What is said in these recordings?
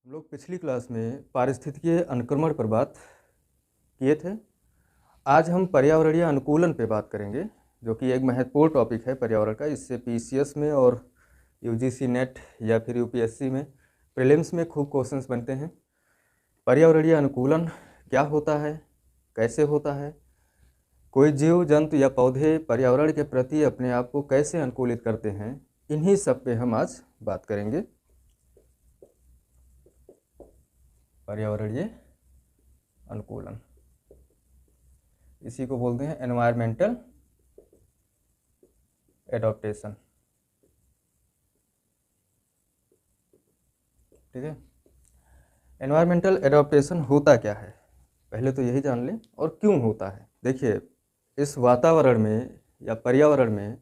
हम लोग पिछली क्लास में पारिस्थितिकीय अनुक्रमण पर बात किए थे। आज हम पर्यावरणीय अनुकूलन पे बात करेंगे, जो कि एक महत्वपूर्ण टॉपिक है पर्यावरण का। इससे पीसीएस में और यूजीसी नेट या फिर यूपीएससी में प्रीलिम्स में खूब क्वेश्चंस बनते हैं। पर्यावरणीय अनुकूलन क्या होता है, कैसे होता है, कोई जीव जंतु या पौधे पर्यावरण के प्रति अपने आप को कैसे अनुकूलित करते हैं, इन्हीं सब पे हम आज बात करेंगे। पर्यावरणीय अनुकूलन, इसी को बोलते हैं एनवायरमेंटल एडॉप्टेशन। ठीक है, एनवायरमेंटल एडॉप्टेशन होता क्या है, पहले तो यही जान लें, और क्यों होता है। देखिए, इस वातावरण में या पर्यावरण में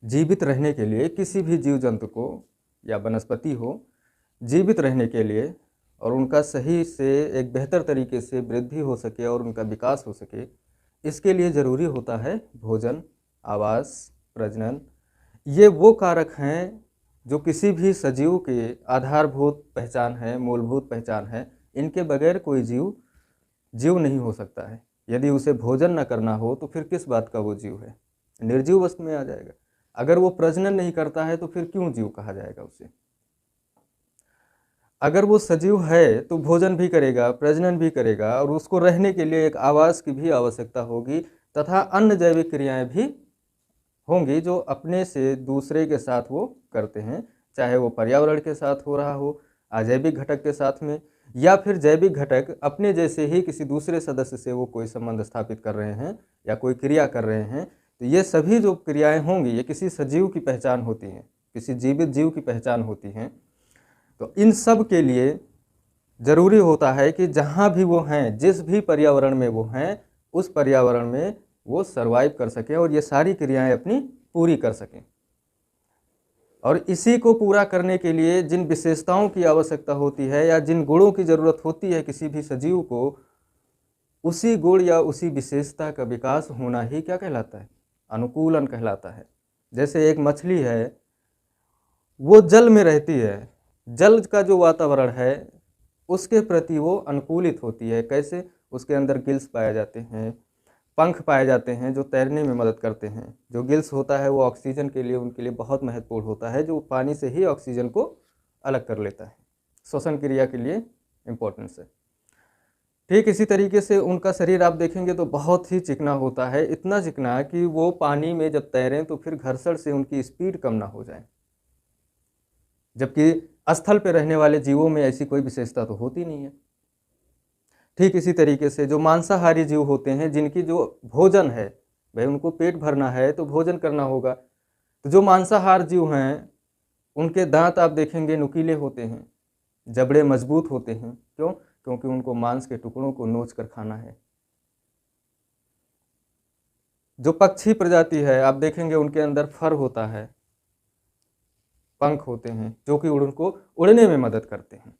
जीवित रहने के लिए किसी भी जीव जंतु को या वनस्पति हो, जीवित रहने के लिए और उनका सही से एक बेहतर तरीके से वृद्धि हो सके और उनका विकास हो सके, इसके लिए ज़रूरी होता है भोजन, आवास, प्रजनन। ये वो कारक हैं जो किसी भी सजीव के आधारभूत पहचान है, मूलभूत पहचान है। इनके बगैर कोई जीव नहीं हो सकता है। यदि उसे भोजन न करना हो तो फिर किस बात का वो जीव है, निर्जीव वस्तु में आ जाएगा। अगर वो प्रजनन नहीं करता है तो फिर क्यों जीव कहा जाएगा उसे। अगर वो सजीव है तो भोजन भी करेगा, प्रजनन भी करेगा, और उसको रहने के लिए एक आवास की भी आवश्यकता होगी, तथा अन्य जैविक क्रियाएं भी होंगी जो अपने से दूसरे के साथ वो करते हैं, चाहे वो पर्यावरण के साथ हो रहा हो, अजैविक घटक के साथ में, या फिर जैविक घटक अपने जैसे ही किसी दूसरे सदस्य से वो कोई संबंध स्थापित कर रहे हैं या कोई क्रिया कर रहे हैं। तो ये सभी जो क्रियाएं होंगी ये किसी सजीव की पहचान होती हैं, किसी जीवित जीव की पहचान होती हैं। तो इन सब के लिए ज़रूरी होता है कि जहाँ भी वो हैं, जिस भी पर्यावरण में वो हैं, उस पर्यावरण में वो सर्वाइव कर सकें और ये सारी क्रियाएं अपनी पूरी कर सकें। और इसी को पूरा करने के लिए जिन विशेषताओं की आवश्यकता होती है या जिन गुणों की ज़रूरत होती है किसी भी सजीव को, उसी गुण या उसी विशेषता का विकास होना ही क्या कहलाता है, अनुकूलन कहलाता है। जैसे एक मछली है, वो जल में रहती है, जल का जो वातावरण है उसके प्रति वो अनुकूलित होती है। कैसे, उसके अंदर गिल्स पाए जाते हैं, पंख पाए जाते हैं जो तैरने में मदद करते हैं। जो गिल्स होता है वो ऑक्सीजन के लिए उनके लिए बहुत महत्वपूर्ण होता है, जो पानी से ही ऑक्सीजन को अलग कर लेता है, श्वसन क्रिया के लिए इम्पोर्टेंस है। ठीक इसी तरीके से उनका शरीर आप देखेंगे तो बहुत ही चिकना होता है, इतना चिकना कि वो पानी में जब तैरें तो फिर घर्षण से उनकी स्पीड कम ना हो जाए। जबकि स्थल पर रहने वाले जीवों में ऐसी कोई विशेषता तो होती नहीं है। ठीक इसी तरीके से जो मांसाहारी जीव होते हैं, जिनकी जो भोजन है, भाई उनको पेट भरना है तो भोजन करना होगा। तो जो मांसाहार जीव हैं उनके दांत आप देखेंगे नुकीले होते हैं, जबड़े मजबूत होते हैं। क्यों? क्योंकि उनको मांस के टुकड़ों को नोच कर खाना है। जो पक्षी प्रजाति है आप देखेंगे उनके अंदर फर होता है, पंख होते हैं जो कि उनको उड़ने में मदद करते हैं।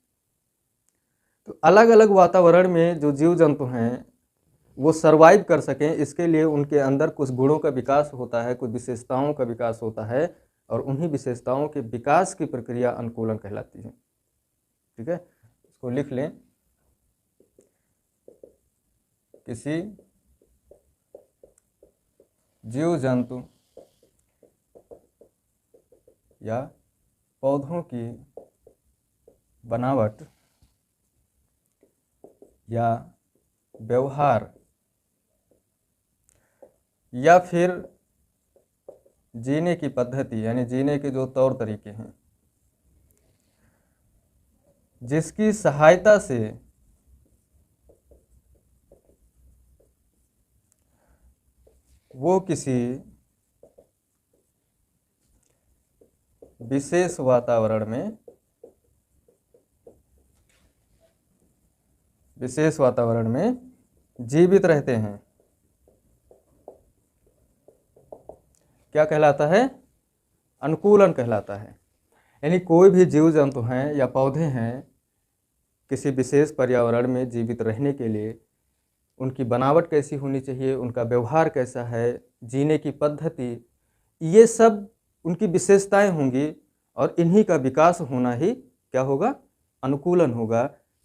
तो अलग अलग वातावरण में जो जीव जंतु हैं वो सरवाइव कर सकें, इसके लिए उनके अंदर कुछ गुणों का विकास होता है, कुछ विशेषताओं का विकास होता है, और उन्हीं विशेषताओं के विकास की प्रक्रिया अनुकूलन कहलाती है। ठीक है, इसको लिख लें। किसी जीव जंतु या पौधों की बनावट या व्यवहार या फिर जीने की पद्धति, यानी जीने के जो तौर तरीके हैं, जिसकी सहायता से वो किसी विशेष वातावरण में जीवित रहते हैं, क्या कहलाता है, अनुकूलन कहलाता है। यानी कोई भी जीव जंतु हैं या पौधे हैं, किसी विशेष पर्यावरण में जीवित रहने के लिए उनकी बनावट कैसी होनी चाहिए, उनका व्यवहार कैसा है, जीने की पद्धति, ये सब उनकी विशेषताएं होंगी और इन्हीं का विकास होना ही क्या होगा, अनुकूलन होगा।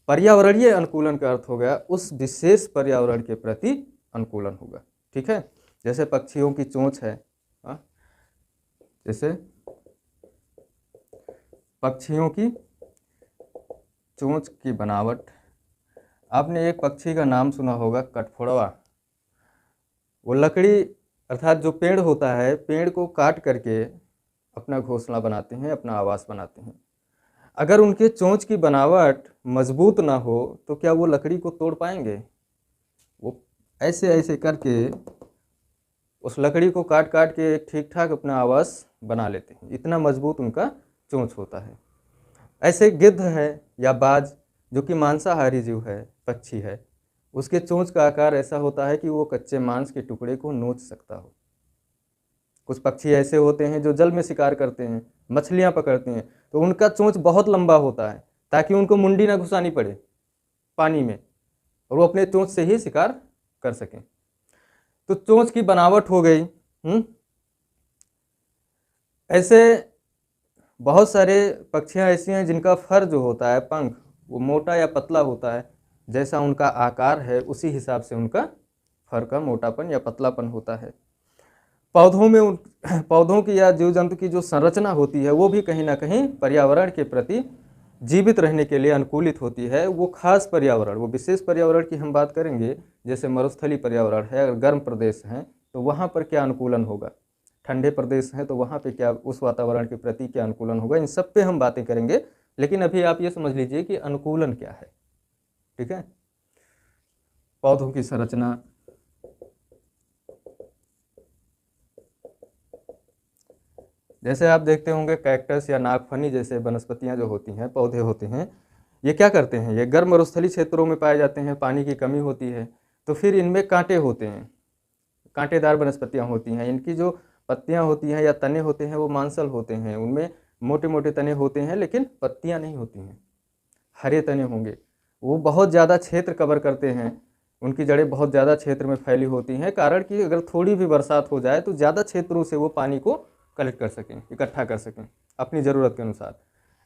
पर्यावरणीय अनुकूलन का अर्थ हो गया उस विशेष पर्यावरण के प्रति अनुकूलन होगा। ठीक है, जैसे पक्षियों की चोंच है, जैसे पक्षियों की चोंच की बनावट। आपने एक पक्षी का नाम सुना होगा, कठफोड़वा। वो लकड़ी अर्थात जो पेड़ होता है, पेड़ को काट करके अपना घोंसला बनाते हैं, अपना आवास बनाते हैं। अगर उनके चोंच की बनावट मजबूत ना हो तो क्या वो लकड़ी को तोड़ पाएंगे? वो ऐसे ऐसे करके उस लकड़ी को काट काट के ठीक ठाक अपना आवास बना लेते हैं, इतना मजबूत उनका चोंच होता है। ऐसे गिद्ध है या बाज, जो कि मांसाहारी जीव है, पक्षी है, उसके चोंच का आकार ऐसा होता है कि वो कच्चे मांस के टुकड़े को नोच सकता हो। कुछ पक्षी ऐसे होते हैं जो जल में शिकार करते हैं, मछलियां पकड़ते हैं, तो उनका चोंच बहुत लंबा होता है ताकि उनको मुंडी ना घुसानी पड़े पानी में, और वो अपने चोंच से ही शिकार कर सकें। तो चोंच की बनावट हो गई। ऐसे बहुत सारे पक्षियां ऐसी हैं जिनका फर जो होता है, पंख, वो मोटा या पतला होता है। जैसा उनका आकार है उसी हिसाब से उनका फर का मोटापन या पतलापन होता है। पौधों में पौधों की या जीव जंतु की जो संरचना होती है वो भी कहीं ना कहीं पर्यावरण के प्रति जीवित रहने के लिए अनुकूलित होती है। वो खास पर्यावरण, वो विशेष पर्यावरण की हम बात करेंगे, जैसे मरुस्थलीय पर्यावरण है, अगर गर्म प्रदेश हैं तो वहाँ पर क्या अनुकूलन होगा, ठंडे प्रदेश हैं तो वहाँ पे क्या उस वातावरण के प्रति क्या अनुकूलन होगा, इन सब पे हम बातें करेंगे। लेकिन अभी आप ये समझ लीजिए कि अनुकूलन क्या है। ठीक है, पौधों की संरचना, जैसे आप देखते होंगे कैक्टस या नागफनी जैसे वनस्पतियां जो होती हैं, पौधे होते हैं, ये क्या करते हैं, ये गर्म मरुस्थलीय क्षेत्रों में पाए जाते हैं, पानी की कमी होती है तो फिर इनमें कांटे होते हैं, कांटेदार वनस्पतियां होती हैं। इनकी जो पत्तियां होती हैं या तने होते हैं वो मांसल होते हैं, उनमें मोटे मोटे तने होते हैं लेकिन पत्तियां नहीं होती हैं, हरे तने होंगे। वो बहुत ज़्यादा क्षेत्र कवर करते हैं, उनकी जड़ें बहुत ज़्यादा क्षेत्र में फैली होती हैं, कारण कि अगर थोड़ी भी बरसात हो जाए तो ज़्यादा क्षेत्रों से वो पानी को कलेक्ट कर सकें, इकट्ठा कर सकें अपनी ज़रूरत के अनुसार।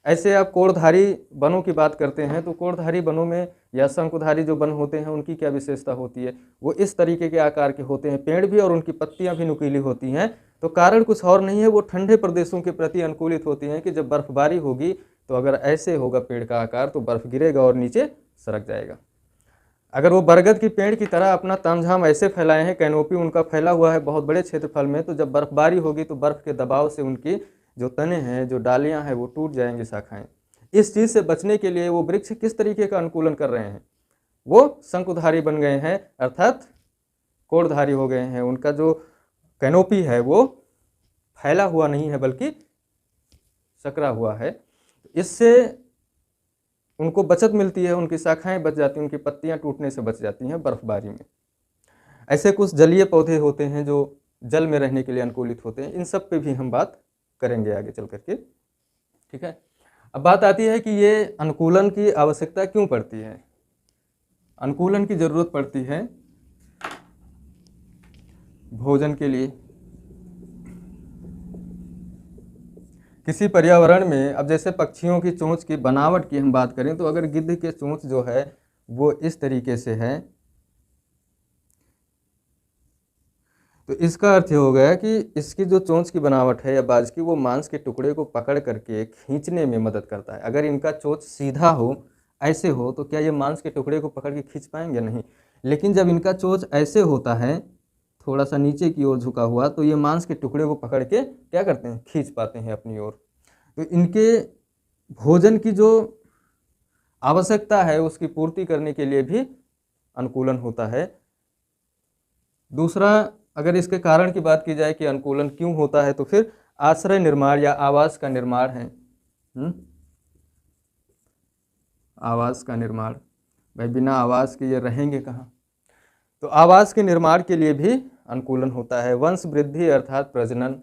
ऐसे आप कोड़धारी वनों की बात करते हैं तो कोड़धारी वनों में या शंकुधारी जो वन होते हैं उनकी क्या विशेषता होती है, वो इस तरीके के आकार के होते हैं, पेड़ भी और उनकी पत्तियां भी नुकीली होती हैं। तो कारण कुछ और नहीं है, वो ठंडे प्रदेशों के प्रति अनुकूलित होती हैं कि जब बर्फबारी होगी तो अगर ऐसे होगा पेड़ का आकार तो बर्फ गिरेगा और नीचे सरक जाएगा। अगर वो बरगद की पेड़ की तरह अपना तामझाम ऐसे फैलाए हैं, कैनोपी उनका फैला हुआ है बहुत बड़े क्षेत्रफल में, तो जब बर्फबारी होगी तो बर्फ के दबाव से उनकी जो तने हैं, जो डालियां हैं, वो टूट जाएंगी, शाखाएं। इस चीज़ से बचने के लिए वो वृक्ष किस तरीके का अनुकूलन कर रहे हैं, वो शंकुधारी बन गए हैं, अर्थात कोड़धारी हो गए हैं। उनका जो कैनोपी है वो फैला हुआ नहीं है बल्कि सकरा हुआ है। इससे उनको बचत मिलती है, उनकी शाखाएं बच जाती हैं, उनकी पत्तियां टूटने से बच जाती हैं बर्फबारी में। ऐसे कुछ जलीय पौधे होते हैं जो जल में रहने के लिए अनुकूलित होते हैं, इन सब पे भी हम बात करेंगे आगे चल करके। ठीक है, अब बात आती है कि ये अनुकूलन की आवश्यकता क्यों पड़ती है। अनुकूलन की जरूरत पड़ती है भोजन के लिए। किसी पर्यावरण में, अब जैसे पक्षियों की चोंच की बनावट की हम बात करें तो अगर गिद्ध के चोंच जो है वो इस तरीके से है तो इसका अर्थ हो गया कि इसकी जो चोंच की बनावट है या बाज की, वो मांस के टुकड़े को पकड़ करके खींचने में मदद करता है। अगर इनका चोंच सीधा हो, ऐसे हो, तो क्या ये मांस के टुकड़े को पकड़ के खींच पाएंगे? नहीं। लेकिन जब इनका चोंच ऐसे होता है, थोड़ा सा नीचे की ओर झुका हुआ, तो ये मांस के टुकड़े को पकड़ के क्या करते हैं, खींच पाते हैं अपनी ओर। तो इनके भोजन की जो आवश्यकता है उसकी पूर्ति करने के लिए भी अनुकूलन होता है। दूसरा, अगर इसके कारण की बात की जाए कि अनुकूलन क्यों होता है, तो फिर आश्रय निर्माण या आवास का निर्माण है। आवास का निर्माण, भाई बिना आवास के ये रहेंगे कहाँ, तो आवास के निर्माण के लिए भी अनुकूलन होता है। वंश वृद्धि अर्थात प्रजनन,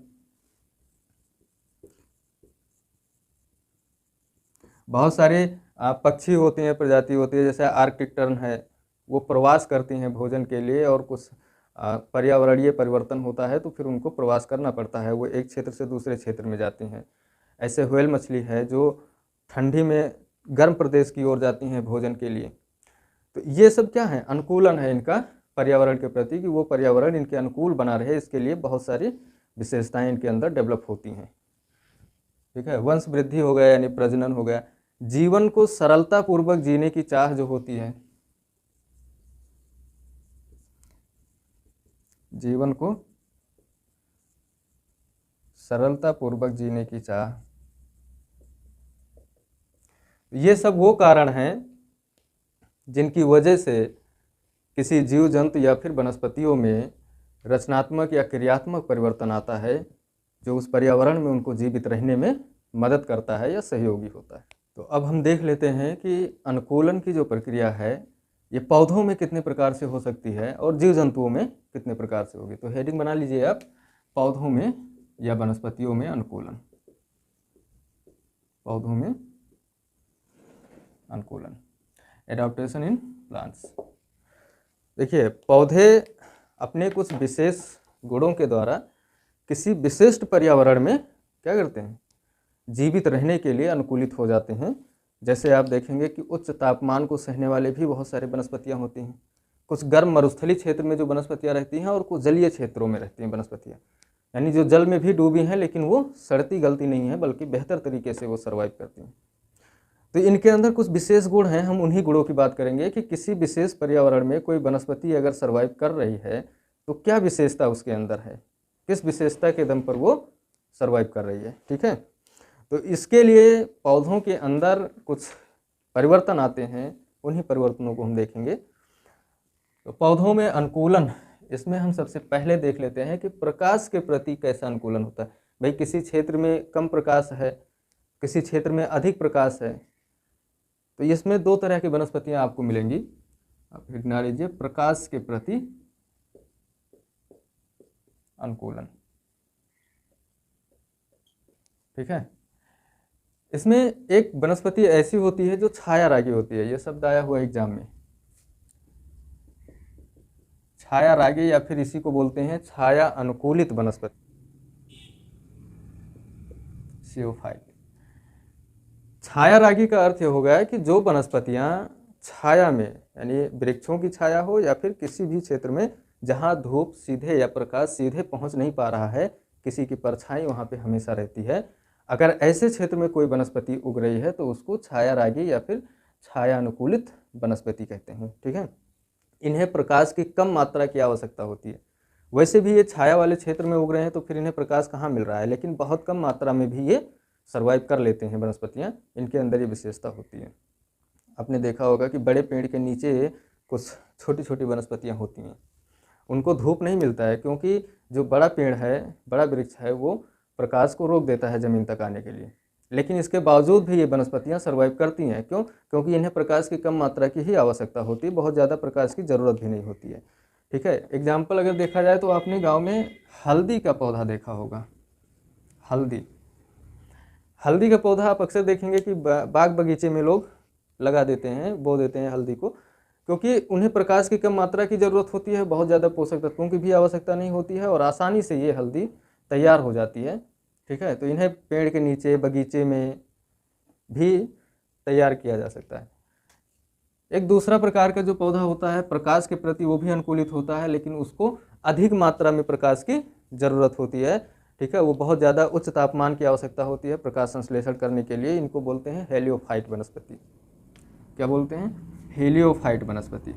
बहुत सारे पक्षी होते हैं, प्रजाति होती है, जैसे आर्कटिक टर्न है, वो प्रवास करती हैं भोजन के लिए, और कुछ पर्यावरणीय परिवर्तन होता है तो फिर उनको प्रवास करना पड़ता है, वो एक क्षेत्र से दूसरे क्षेत्र में जाती हैं। ऐसे व्हेल मछली है जो ठंडी में गर्म प्रदेश की ओर जाती हैं भोजन के लिए। तो ये सब क्या है, अनुकूलन है इनका पर्यावरण के प्रति, कि वो पर्यावरण इनके अनुकूल बना रहे, इसके लिए बहुत सारी विशेषताएं इनके अंदर डेवलप होती हैं। ठीक है, वंश वृद्धि हो गया यानी प्रजनन हो गया। जीवन को सरलता पूर्वक जीने की चाह जो होती है, जीवन को सरलता पूर्वक जीने की चाह, ये सब वो कारण हैं जिनकी वजह से किसी जीव जंतु या फिर वनस्पतियों में रचनात्मक या क्रियात्मक परिवर्तन आता है, जो उस पर्यावरण में उनको जीवित रहने में मदद करता है या सहयोगी होता है। तो अब हम देख लेते हैं कि अनुकूलन की जो प्रक्रिया है ये पौधों में कितने प्रकार से हो सकती है और जीव जंतुओं में कितने प्रकार से होगी। तो हेडिंग बना लीजिए आप, पौधों में या वनस्पतियों में अनुकूलन, पौधों में अनुकूलन, एडाप्टेशन इन प्लांट्स। देखिए, पौधे अपने कुछ विशेष गुणों के द्वारा किसी विशिष्ट पर्यावरण में क्या करते हैं, जीवित रहने के लिए अनुकूलित हो जाते हैं। जैसे आप देखेंगे कि उच्च तापमान को सहने वाले भी बहुत सारे वनस्पतियां होती हैं। कुछ गर्म मरुस्थलीय क्षेत्र में जो वनस्पतियां रहती हैं और कुछ जलीय क्षेत्रों में रहती हैं वनस्पतियां, यानी जो जल में भी डूबी हैं लेकिन वो सड़ती गलती नहीं है, बल्कि बेहतर तरीके से वो सर्वाइव करती हैं। तो इनके अंदर कुछ विशेष गुण हैं, हम उन्हीं गुणों की बात करेंगे कि किसी विशेष पर्यावरण में कोई वनस्पति अगर सर्वाइव कर रही है तो क्या विशेषता उसके अंदर है, किस विशेषता के दम पर वो सर्वाइव कर रही है। ठीक है, तो इसके लिए पौधों के अंदर कुछ परिवर्तन आते हैं, उन्हीं परिवर्तनों को हम देखेंगे। तो पौधों में अनुकूलन, इसमें हम सबसे पहले देख लेते हैं कि प्रकाश के प्रति कैसा अनुकूलन होता है। भाई किसी क्षेत्र में कम प्रकाश है, किसी क्षेत्र में अधिक प्रकाश है, तो इसमें दो तरह की वनस्पतियां आपको मिलेंगी। आप गिना लीजिए, प्रकाश के प्रति अनुकूलन। ठीक है, इसमें एक वनस्पति ऐसी होती है जो छाया रागी होती है, ये शब्द आया हुआ एग्जाम में, छाया रागी, या फिर इसी को बोलते हैं छाया अनुकूलित वनस्पति, जियोफाइट। छाया रागी का अर्थ ये हो गया कि जो वनस्पतियां छाया में, यानी वृक्षों की छाया हो या फिर किसी भी क्षेत्र में जहां धूप सीधे या प्रकाश सीधे पहुंच नहीं पा रहा है, किसी की परछाई वहां पे हमेशा रहती है, अगर ऐसे क्षेत्र में कोई वनस्पति उग रही है तो उसको छाया रागी या फिर छाया अनुकूलित वनस्पति कहते हैं। ठीक है, इन्हें प्रकाश की कम मात्रा की आवश्यकता होती है। वैसे भी ये छाया वाले क्षेत्र में उग रहे हैं तो फिर इन्हें प्रकाश कहाँ मिल रहा है, लेकिन बहुत कम मात्रा में भी ये सर्वाइव कर लेते हैं वनस्पतियाँ, इनके अंदर ये विशेषता होती है। आपने देखा होगा कि बड़े पेड़ के नीचे कुछ छोटी छोटी वनस्पतियाँ होती हैं, उनको धूप नहीं मिलता है क्योंकि जो बड़ा पेड़ है, बड़ा वृक्ष है, वो प्रकाश को रोक देता है ज़मीन तक आने के लिए, लेकिन इसके बावजूद भी ये वनस्पतियाँ सर्वाइव करती हैं। क्यों? क्योंकि इन्हें प्रकाश की कम मात्रा की ही आवश्यकता होती है, बहुत ज़्यादा प्रकाश की ज़रूरत भी नहीं होती है। ठीक है, एग्जाम्पल अगर देखा जाए तो आपने गांव में हल्दी का पौधा देखा होगा। हल्दी का पौधा आप अक्सर देखेंगे कि बाग बगीचे में लोग लगा देते हैं, बो देते हैं हल्दी को, क्योंकि उन्हें प्रकाश की कम मात्रा की ज़रूरत होती है, बहुत ज़्यादा पोषक तत्वों की भी आवश्यकता नहीं होती है और आसानी से ये हल्दी तैयार हो जाती है। ठीक है, तो इन्हें पेड़ के नीचे, बगीचे में भी तैयार किया जा सकता है। एक दूसरा प्रकार का जो पौधा होता है प्रकाश के प्रति, वो भी अनुकूलित होता है, लेकिन उसको अधिक मात्रा में प्रकाश की ज़रूरत होती है। ठीक है, वो बहुत ज़्यादा उच्च तापमान की आवश्यकता होती है प्रकाश संश्लेषण करने के लिए। इनको बोलते हैं हेलियोफाइट वनस्पति। क्या बोलते हैं? हेलियोफाइट वनस्पति।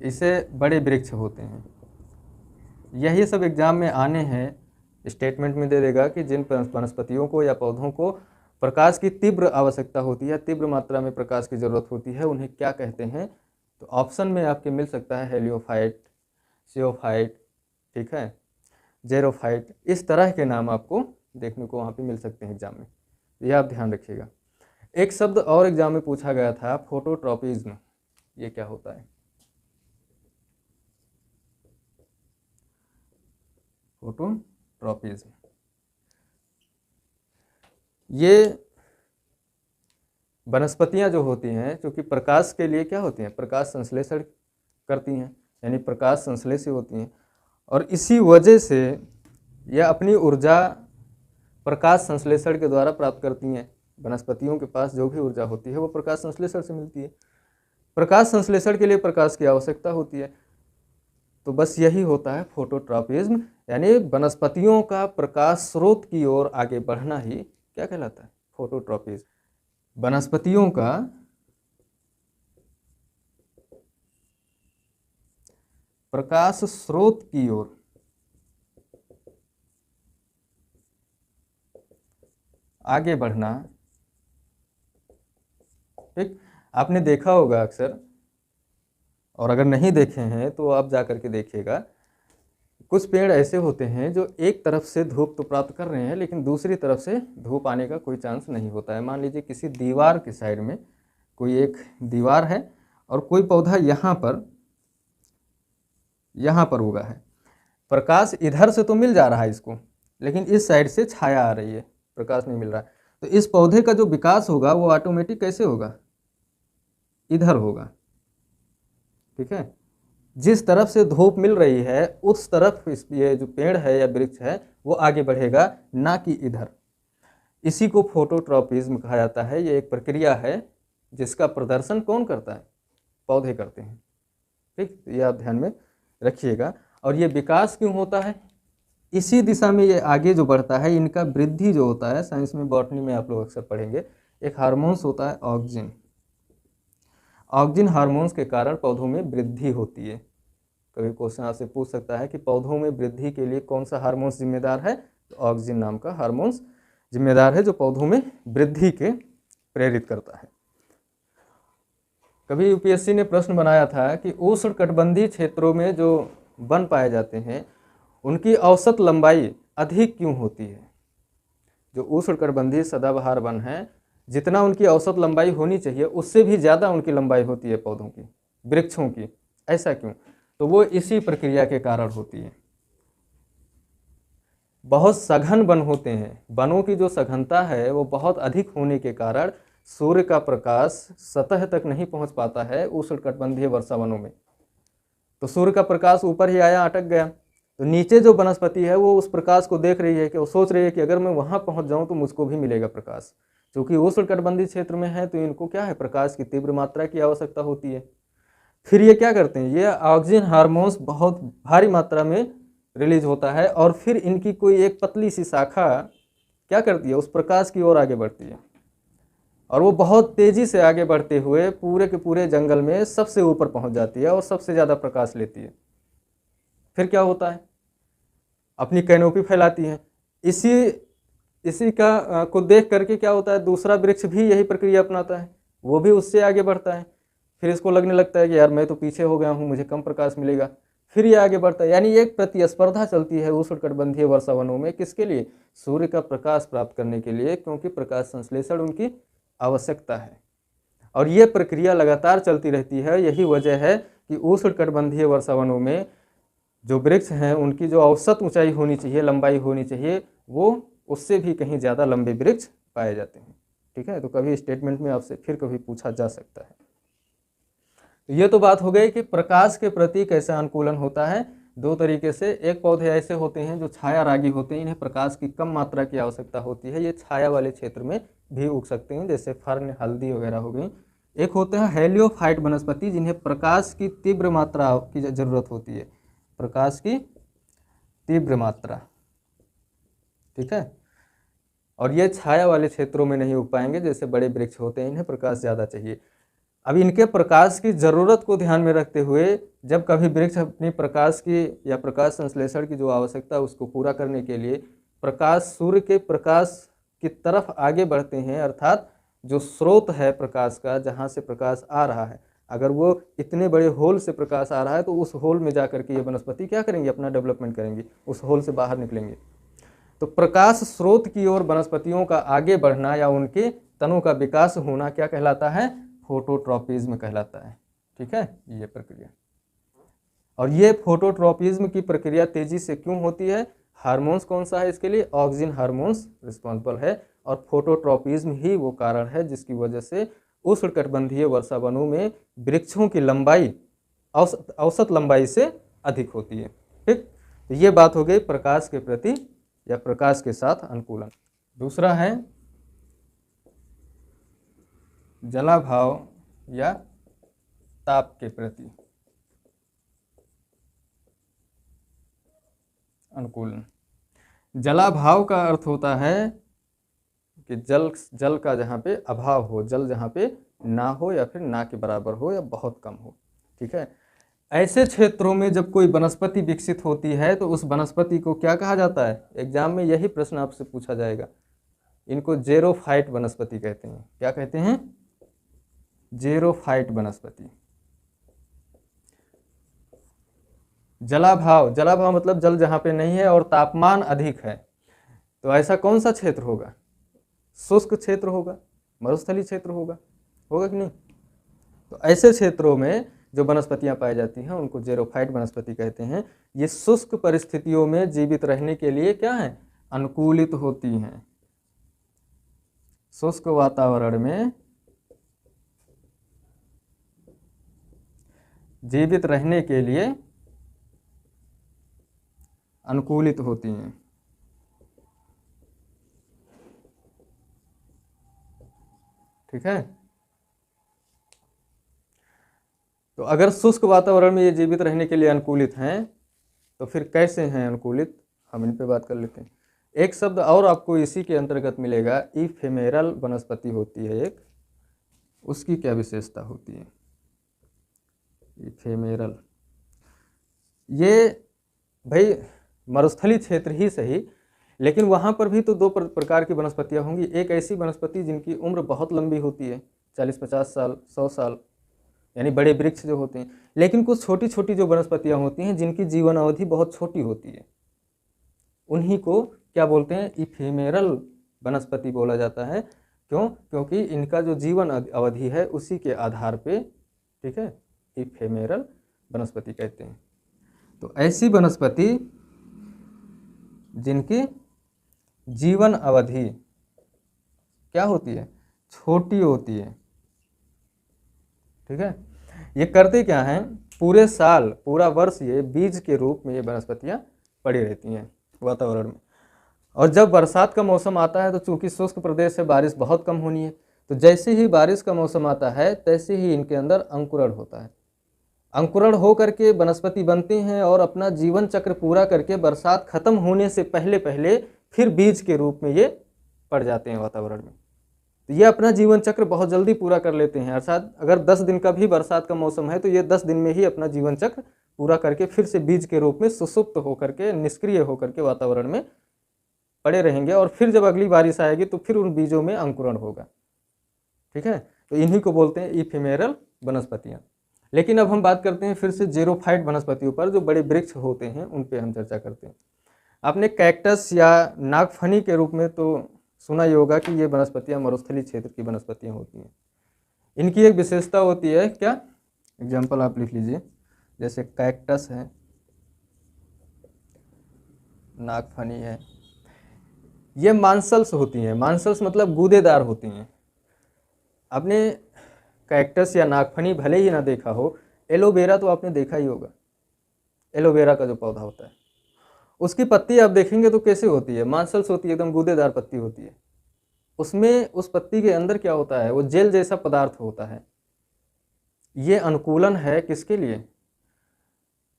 इसे बड़े वृक्ष होते हैं। यही सब एग्जाम में आने हैं, स्टेटमेंट में दे देगा कि जिन वनस्पतियों को या पौधों को प्रकाश की तीव्र आवश्यकता होती है, तीव्र मात्रा में प्रकाश की ज़रूरत होती है, उन्हें क्या कहते हैं। तो ऑप्शन में आपके मिल सकता है हेलियोफाइट, जियोफाइट, ठीक है, जेरोफाइट, इस तरह के नाम आपको देखने को वहाँ पे मिल सकते हैं एग्जाम में, ये आप ध्यान रखिएगा। एक शब्द और एग्जाम में पूछा गया था, फोटोट्रॉपिज्म, ये क्या होता है? फोटोट्रॉपिज्म, ये वनस्पतियां जो होती हैं, क्योंकि प्रकाश के लिए क्या होती हैं, प्रकाश संश्लेषण करती हैं, यानी प्रकाश संश्लेषी होती हैं, और इसी वजह से यह अपनी ऊर्जा प्रकाश संश्लेषण के द्वारा प्राप्त करती हैं। वनस्पतियों के पास जो भी ऊर्जा होती है वो प्रकाश संश्लेषण से मिलती है। प्रकाश संश्लेषण के लिए प्रकाश की आवश्यकता होती है। तो बस यही होता है फोटोट्रॉपिज्म, यानी वनस्पतियों का प्रकाश स्रोत की ओर आगे बढ़ना ही क्या कहलाता है? फोटोट्रॉपिज्म। वनस्पतियों का प्रकाश स्रोत की ओर आगे बढ़ना, ठीक। आपने देखा होगा अक्सर, और अगर नहीं देखे हैं तो आप जा करके देखिएगा, कुछ पेड़ ऐसे होते हैं जो एक तरफ से धूप तो प्राप्त कर रहे हैं लेकिन दूसरी तरफ से धूप आने का कोई चांस नहीं होता है। मान लीजिए किसी दीवार के साइड में कोई एक दीवार है और कोई पौधा यहाँ पर उगा है। प्रकाश इधर से तो मिल जा रहा है इसको, लेकिन इस साइड से छाया आ रही है, प्रकाश नहीं मिल रहा है। तो इस पौधे का जो विकास होगा वो ऑटोमेटिक कैसे होगा? इधर होगा, ठीक है। जिस तरफ से धूप मिल रही है उस तरफ ये जो पेड़ है या वृक्ष है वो आगे बढ़ेगा, ना कि इधर। इसी को फोटोट्रॉपिज्म कहा जाता है। ये एक प्रक्रिया है जिसका प्रदर्शन कौन करता है? पौधे करते हैं, ठीक। ये आप ध्यान में रखिएगा। और ये विकास क्यों होता है? इसी दिशा में ये आगे जो बढ़ता है, इनका वृद्धि जो होता है, साइंस में बॉटनी में आप लोग अक्सर पढ़ेंगे, एक हार्मोन्स होता है ऑक्सिन। ऑक्सिन हार्मोन्स के कारण पौधों में वृद्धि होती है। कभी क्वेश्चन आपसे पूछ सकता है कि पौधों में वृद्धि के लिए कौन सा हार्मोन्स जिम्मेदार है? तो ऑक्सिन नाम का हार्मोन्स जिम्मेदार है जो पौधों में वृद्धि के प्रेरित करता है। कभी यूपीएससी ने प्रश्न बनाया था कि उष्णकटिबंधीय क्षेत्रों में जो वन पाए जाते हैं उनकी औसत लंबाई अधिक क्यों होती है? जो उष्णकटिबंधीय सदाबहार वन है, जितना उनकी औसत लंबाई होनी चाहिए उससे भी ज़्यादा उनकी लंबाई होती है पौधों की, वृक्षों की। ऐसा क्यों? तो वो इसी प्रक्रिया के कारण होती है। बहुत सघन वन होते हैं, वनों की जो सघनता है वो बहुत अधिक होने के कारण सूर्य का प्रकाश सतह तक नहीं पहुंच पाता है उष्णकटिबंधीय वर्षा वनों में। तो सूर्य का प्रकाश ऊपर ही आया, अटक गया। तो नीचे जो वनस्पति है वो उस प्रकाश को देख रही है कि वो सोच रही है कि अगर मैं वहां पहुंच जाऊं तो मुझको भी मिलेगा प्रकाश। क्योंकि उष्णकटिबंधीय क्षेत्र में है तो इनको क्या है? प्रकाश की तीव्र मात्रा की आवश्यकता होती है। फिर ये क्या करते हैं? ये ऑक्सिन हार्मोन्स बहुत भारी मात्रा में रिलीज होता है और फिर इनकी कोई एक पतली सी शाखा क्या करती है? उस प्रकाश की ओर आगे बढ़ती है और वो बहुत तेजी से आगे बढ़ते हुए पूरे के पूरे जंगल में सबसे ऊपर पहुंच जाती है और सबसे ज़्यादा प्रकाश लेती है। फिर क्या होता है? अपनी कैनोपी फैलाती है। इसी का को देख करके क्या होता है? दूसरा वृक्ष भी यही प्रक्रिया अपनाता है, वो भी उससे आगे बढ़ता है। फिर इसको लगने लगता है कि यार मैं तो पीछे हो गया हूँ, मुझे कम प्रकाश मिलेगा। फिर ये आगे बढ़ता है। यानी एक प्रतिस्पर्धा चलती है उष्णकटिबंधीय वर्षा वनों में। किसके लिए? सूर्य का प्रकाश प्राप्त करने के लिए, क्योंकि प्रकाश संश्लेषण उनकी आवश्यकता है। और ये प्रक्रिया लगातार चलती रहती है। यही वजह है कि उष्णकटिबंधीय वर्षा वनों में जो वृक्ष हैं उनकी जो औसत ऊंचाई होनी चाहिए, लंबाई होनी चाहिए, वो उससे भी कहीं ज़्यादा लंबे वृक्ष पाए जाते हैं। ठीक है, तो कभी स्टेटमेंट में आपसे फिर कभी पूछा जा सकता है। तो ये तो बात हो गई कि प्रकाश के प्रति कैसे अनुकूलन होता है। दो तरीके से। एक पौधे ऐसे होते हैं जो छाया रागी होते हैं, इन्हें प्रकाश की कम मात्रा की आवश्यकता होती है, ये छाया वाले क्षेत्र में भी उग सकते हैं, जैसे फर्न, हल्दी वगैरह हो गई। एक होते हैं हेलियोफाइट वनस्पति, जिन्हें प्रकाश की तीव्र मात्रा की जरूरत होती है, प्रकाश की तीव्र मात्रा। ठीक है, और ये छाया वाले क्षेत्रों में नहीं उग पाएंगे, जैसे बड़े वृक्ष होते हैं, इन्हें प्रकाश ज़्यादा चाहिए। अब इनके प्रकाश की ज़रूरत को ध्यान में रखते हुए जब कभी वृक्ष अपनी प्रकाश की या प्रकाश संश्लेषण की जो आवश्यकता है उसको पूरा करने के लिए प्रकाश, सूर्य के प्रकाश की तरफ आगे बढ़ते हैं, अर्थात जो स्रोत है प्रकाश का, जहाँ से प्रकाश आ रहा है, अगर वो इतने बड़े होल से प्रकाश आ रहा है तो उस होल में जा करके ये वनस्पति क्या करेंगे? अपना डेवलपमेंट करेंगे, उस होल से बाहर निकलेंगे। तो प्रकाश स्रोत की ओर वनस्पतियों का आगे बढ़ना या उनके तनों का विकास होना क्या कहलाता है? फोटोट्रॉपिज्म कहलाता है। ठीक है, ये प्रक्रिया। और ये फोटोट्रॉपिज्म की प्रक्रिया तेजी से क्यों होती है? हार्मोन्स कौन सा है इसके लिए? ऑक्सिन हार्मोन्स रिस्पॉन्सिबल है। और फोटोट्रॉपिज्म ही वो कारण है जिसकी वजह से उष्णकटिबंधीय वर्षा वनों में वृक्षों की लंबाई औसत लंबाई से अधिक होती है। ठीक, तो ये बात हो गई प्रकाश के प्रति या प्रकाश के साथ अनुकूलन। दूसरा है जलाभाव या ताप के प्रति अनुकूलन। जलाभाव का अर्थ होता है कि जल का जहाँ पे अभाव हो, जल जहाँ पे ना हो या फिर ना के बराबर हो या बहुत कम हो। ठीक है, ऐसे क्षेत्रों में जब कोई वनस्पति विकसित होती है तो उस वनस्पति को क्या कहा जाता है? एग्जाम में यही प्रश्न आपसे पूछा जाएगा। इनको जेरोफाइट वनस्पति कहते हैं। क्या कहते हैं? जेरोफाइट वनस्पति। जलाभाव, जलाभाव मतलब जल जहाँ पे नहीं है और तापमान अधिक है, तो ऐसा कौन सा क्षेत्र होगा? शुष्क क्षेत्र होगा, मरुस्थलीय क्षेत्र होगा, होगा कि नहीं? तो ऐसे क्षेत्रों में जो वनस्पतियां पाई जाती हैं उनको जेरोफाइट वनस्पति कहते हैं। ये शुष्क परिस्थितियों में जीवित रहने के लिए क्या है? अनुकूलित होती हैं। शुष्क वातावरण में जीवित रहने के लिए अनुकूलित होती हैं। ठीक है, तो अगर शुष्क वातावरण में ये जीवित रहने के लिए अनुकूलित हैं तो फिर कैसे हैं अनुकूलित, हम इन पे बात कर लेते हैं। एक शब्द और आपको इसी के अंतर्गत मिलेगा, इफेमेरल वनस्पति होती है एक, उसकी क्या विशेषता होती है? इफेमेरल, ये भाई मरुस्थलीय क्षेत्र ही सही, लेकिन वहाँ पर भी तो दो प्रकार की वनस्पतियाँ होंगी। एक ऐसी वनस्पति जिनकी उम्र बहुत लंबी होती है, 40-50 साल, 100 साल, यानी बड़े वृक्ष जो होते हैं। लेकिन कुछ छोटी छोटी जो वनस्पतियाँ होती हैं जिनकी जीवन अवधि बहुत छोटी होती है, उन्हीं को क्या बोलते हैं? इफेमेरल वनस्पति बोला जाता है। क्यों? क्योंकि इनका जो जीवन अवधि है उसी के आधार पे, ठीक है, इफेमेरल वनस्पति कहते हैं। तो ऐसी वनस्पति जिनकी जीवन अवधि क्या होती है? छोटी होती है। ठीक है, ये करते क्या हैं? पूरे साल, पूरा वर्ष ये बीज के रूप में ये वनस्पतियाँ पड़ी रहती हैं वातावरण में। और जब बरसात का मौसम आता है तो चूंकि शुष्क प्रदेश है, बारिश बहुत कम होनी है, तो जैसे ही बारिश का मौसम आता है तैसे ही इनके अंदर अंकुरण होता है। अंकुरण हो करके वनस्पति बनते हैं और अपना जीवन चक्र पूरा करके बरसात खत्म होने से पहले पहले फिर बीज के रूप में ये पड़ जाते हैं वातावरण में। तो ये अपना जीवन चक्र बहुत जल्दी पूरा कर लेते हैं। अर्थात अगर 10 दिन का भी बरसात का मौसम है तो ये 10 दिन में ही अपना जीवन चक्र पूरा करके फिर से बीज के रूप में सुसुप्त होकर के, निष्क्रिय होकर के वातावरण में पड़े रहेंगे, और फिर जब अगली बारिश आएगी तो फिर उन बीजों में अंकुरण होगा। ठीक है, तो इन्हीं को बोलते हैं इफेमेरल वनस्पतियाँ। लेकिन अब हम बात करते हैं फिर से जेरोफाइट वनस्पतियों पर, जो बड़े वृक्ष होते हैं उन पे हम चर्चा करते हैं। आपने कैक्टस या नागफनी के रूप में तो सुना ही होगा कि ये वनस्पतियाँ मरुस्थलीय क्षेत्र की वनस्पतियाँ होती हैं। इनकी एक विशेषता होती है, क्या? एग्जाम्पल आप लिख लीजिए, जैसे कैक्टस है, नागफनी है, ये मांसल्स होती हैं। मांसल्स मतलब गूदेदार होती हैं। आपने कैक्टस या नागफनी भले ही ना देखा हो, एलोवेरा तो आपने देखा ही होगा। एलोवेरा का जो पौधा होता है उसकी पत्ती आप देखेंगे तो कैसे होती है? मांसल्स होती है, एकदम गूदेदार पत्ती होती है। उसमें उस पत्ती के अंदर क्या होता है? वो जेल जैसा पदार्थ होता है। ये अनुकूलन है किसके लिए?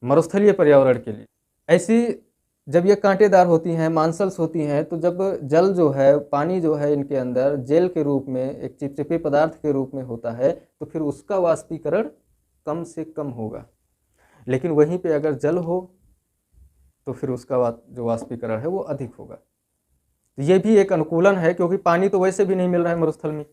मरुस्थलीय पर्यावरण के लिए। ऐसी जब ये कांटेदार होती हैं, मांसल्स होती हैं, तो जब जल जो है, पानी जो है इनके अंदर जेल के रूप में, एक चिपचिपे पदार्थ के रूप में होता है, तो फिर उसका वाष्पीकरण कम से कम होगा। लेकिन वहीं पे अगर जल हो तो फिर उसका जो वाष्पीकरण है वो अधिक होगा। तो ये भी एक अनुकूलन है, क्योंकि पानी तो वैसे भी नहीं मिल रहा है मरुस्थल में,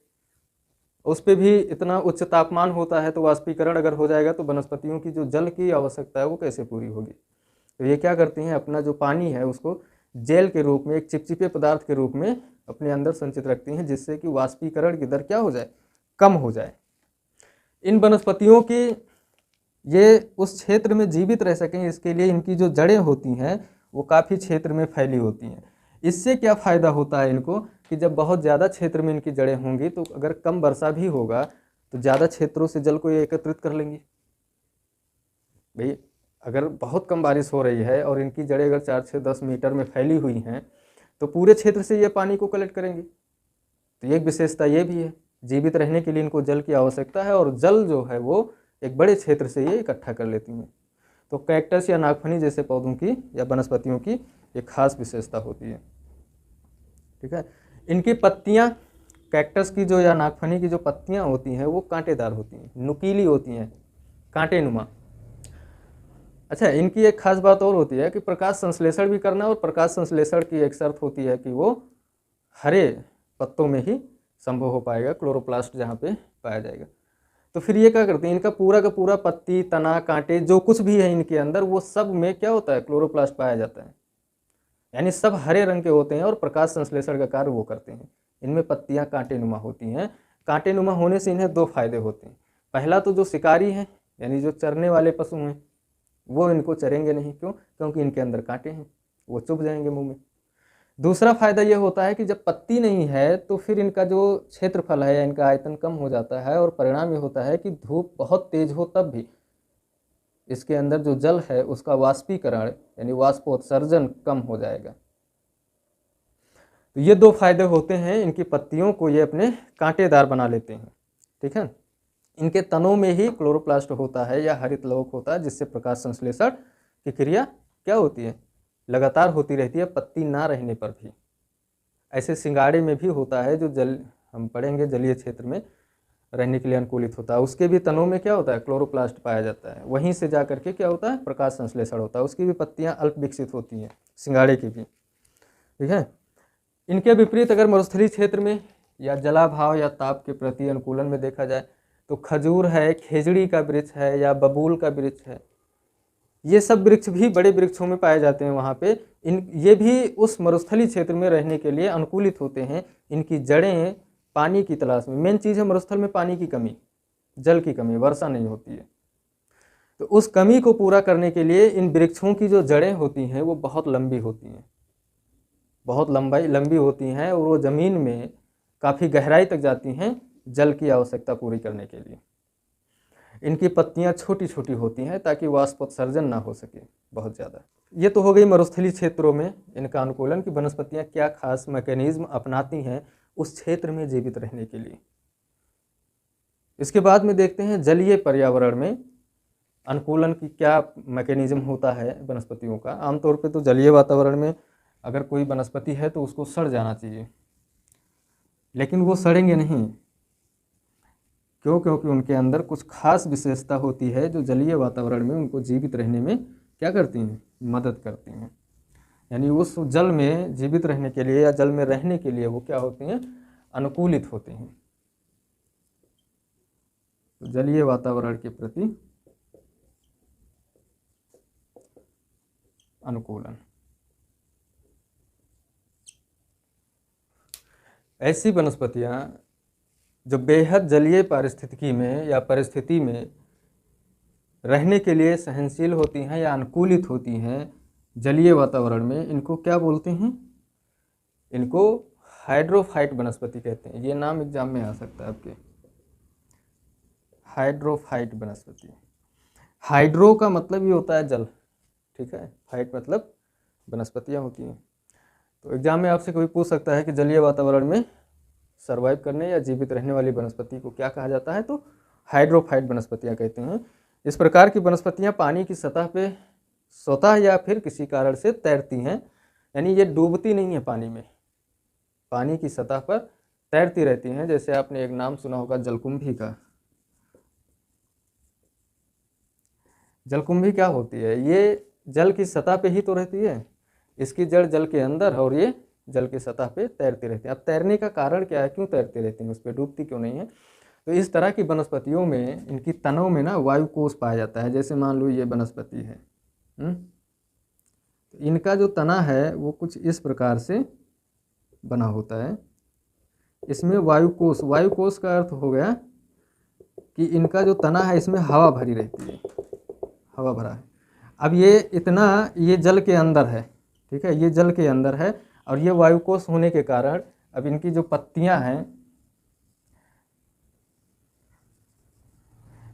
उस पर भी इतना उच्च तापमान होता है, तो वाष्पीकरण अगर हो जाएगा तो वनस्पतियों की जो जल की आवश्यकता है वो कैसे पूरी होगी? तो ये क्या करती हैं? अपना जो पानी है उसको जेल के रूप में, एक चिपचिपे पदार्थ के रूप में अपने अंदर संचित रखती हैं, जिससे कि वाष्पीकरण की दर क्या हो जाए? कम हो जाए। इन वनस्पतियों की ये उस क्षेत्र में जीवित रह सकें, इसके लिए इनकी जो जड़ें होती हैं वो काफ़ी क्षेत्र में फैली होती हैं। इससे क्या फ़ायदा होता है इनको कि जब बहुत ज़्यादा क्षेत्र में इनकी जड़ें होंगी तो अगर कम वर्षा भी होगा तो ज़्यादा क्षेत्रों से जल को ये एकत्रित कर लेंगी। भाई अगर बहुत कम बारिश हो रही है और इनकी जड़ें अगर 4 से 10 मीटर में फैली हुई हैं तो पूरे क्षेत्र से ये पानी को कलेक्ट करेंगे। तो एक विशेषता ये भी है, जीवित रहने के लिए इनको जल की आवश्यकता है और जल जो है वो एक बड़े क्षेत्र से ये इकट्ठा कर लेती हैं। तो कैक्टस या नागफनी जैसे पौधों की या वनस्पतियों की एक खास विशेषता होती है। ठीक है, इनकी पत्तियां, कैक्टस की जो या नागफनी की जो पत्तियां होती हैं वो कांटेदार होती हैं, नुकीली होती हैं, कांटेनुमा। अच्छा, इनकी एक खास बात और होती है कि प्रकाश संश्लेषण भी करना, और प्रकाश संश्लेषण की एक शर्त होती है कि वो हरे पत्तों में ही संभव हो पाएगा, क्लोरोप्लास्ट जहाँ पे पाया जाएगा। तो फिर ये क्या करते हैं, इनका पूरा का पूरा पत्ती, तना, कांटे जो कुछ भी है इनके अंदर, वो सब में क्या होता है, क्लोरोप्लास्ट पाया जाता है। यानी सब हरे रंग के होते हैं और प्रकाश संश्लेषण का कार्य वो करते हैं। इनमें पत्तियां कांटेनुमा होती हैं। कांटेनुमा होने से इन्हें दो फायदे होते हैं। पहला तो जो शिकारी हैं, यानी जो चरने वाले पशु हैं, वो इनको चरेंगे नहीं। क्यों? क्योंकि इनके अंदर कांटे हैं, वो चुभ जाएंगे मुंह में। दूसरा फायदा ये होता है कि जब पत्ती नहीं है तो फिर इनका जो क्षेत्रफल है, इनका आयतन कम हो जाता है, और परिणाम ये होता है कि धूप बहुत तेज हो तब भी इसके अंदर जो जल है उसका वाष्पीकरण यानी वाष्पोत्सर्जन कम हो जाएगा। तो ये दो फायदे होते हैं, इनकी पत्तियों को ये अपने कांटेदार बना लेते हैं। ठीक है, इनके तनों में ही क्लोरोप्लास्ट होता है या हरित लवक होता है, जिससे प्रकाश संश्लेषण की क्रिया क्या होती है, लगातार होती रहती है, पत्ती ना रहने पर भी। ऐसे सिंगाड़े में भी होता है, जो जल हम पढ़ेंगे जलीय क्षेत्र में रहने के लिए अनुकूलित होता है। उसके भी तनों में क्या होता है, क्लोरोप्लास्ट पाया जाता है। वहीं से जा करके क्या होता है, प्रकाश संश्लेषण होता है। उसकी भी पत्तियां अल्प विकसित होती हैं, सिंगाड़े की भी। ठीक है, इनके विपरीत अगर मरुस्थलीय क्षेत्र में या जलाभाव या ताप के प्रति अनुकूलन में देखा जाए तो खजूर है, खेजड़ी का वृक्ष है या बबूल का वृक्ष है, ये सब वृक्ष भी बड़े वृक्षों में पाए जाते हैं वहाँ पे। ये भी उस मरुस्थलीय क्षेत्र में रहने के लिए अनुकूलित होते हैं। इनकी जड़ें पानी की तलाश में, मेन चीज़ है मरुस्थल में पानी की कमी, जल की कमी, वर्षा नहीं होती है। तो उस कमी को पूरा करने के लिए इन वृक्षों की जो जड़ें होती हैं वो बहुत लंबी होती हैं, बहुत लंबी होती हैं, और वो ज़मीन में काफ़ी गहराई तक जाती हैं जल की आवश्यकता पूरी करने के लिए। इनकी पत्तियां छोटी छोटी होती हैं ताकि वाष्पोत्सर्जन ना हो सके बहुत ज़्यादा। ये तो हो गई मरुस्थलीय क्षेत्रों में इनका अनुकूलन की वनस्पतियां क्या खास मैकेनिज्म अपनाती हैं उस क्षेत्र में जीवित रहने के लिए। इसके बाद में देखते हैं जलीय पर्यावरण में अनुकूलन की क्या मैकेनिज्म होता है वनस्पतियों का। आमतौर पे तो जलीय वातावरण में अगर कोई वनस्पति है तो उसको सड़ जाना चाहिए, लेकिन वो सड़ेंगे नहीं। क्यों? क्योंकि उनके अंदर कुछ खास विशेषता होती है जो जलीय वातावरण में उनको जीवित रहने में क्या करती हैं, मदद करती हैं। यानी उस जल में जीवित रहने के लिए या जल में रहने के लिए वो क्या होते हैं, अनुकूलित होते हैं। तो जलीय वातावरण के प्रति अनुकूलन, ऐसी वनस्पतियां जो बेहद जलीय पारिस्थितिकी में या परिस्थिति में रहने के लिए सहनशील होती हैं या अनुकूलित होती हैं जलीय वातावरण में, इनको क्या बोलते हैं, इनको हाइड्रोफाइट वनस्पति कहते हैं। ये नाम एग्जाम में आ सकता है आपके, हाइड्रोफाइट वनस्पति। हाइड्रो का मतलब ही होता है जल, ठीक है, फाइट मतलब वनस्पतियाँ होती हैं। तो एग्जाम में आपसे कोई पूछ सकता है कि जलीय वातावरण में सर्वाइव करने या जीवित रहने वाली वनस्पति को क्या कहा जाता है, तो हाइड्रोफाइट वनस्पतियाँ कहते हैं। इस प्रकार की वनस्पतियाँ पानी की सतह पे स्वतः या फिर किसी कारण से तैरती हैं, यानी ये डूबती नहीं है पानी में, पानी की सतह पर तैरती रहती हैं। जैसे आपने एक नाम सुना होगा जलकुंभी का। जलकुंभी क्या होती है, ये जल की सतह पे ही तो रहती है, इसकी जड़ जल के अंदर और ये जल की सतह पे तैरती रहती है। अब तैरने का कारण क्या है, क्यों तैरती रहती हैं, उस पर डूबती क्यों नहीं है? तो इस तरह की वनस्पतियों में इनकी तनों में ना वायुकोश पाया जाता है। जैसे मान लो ये वनस्पति है, तो इनका जो तना है वो कुछ इस प्रकार से बना होता है। इसमें वायुकोश, वायुकोश का अर्थ हो गया कि इनका जो तना है इसमें हवा भरी रहती है, हवा भरा है। अब ये इतना, ये जल के अंदर है, ठीक है, ये जल के अंदर है, और ये वायुकोश होने के कारण अब इनकी जो पत्तियां हैं,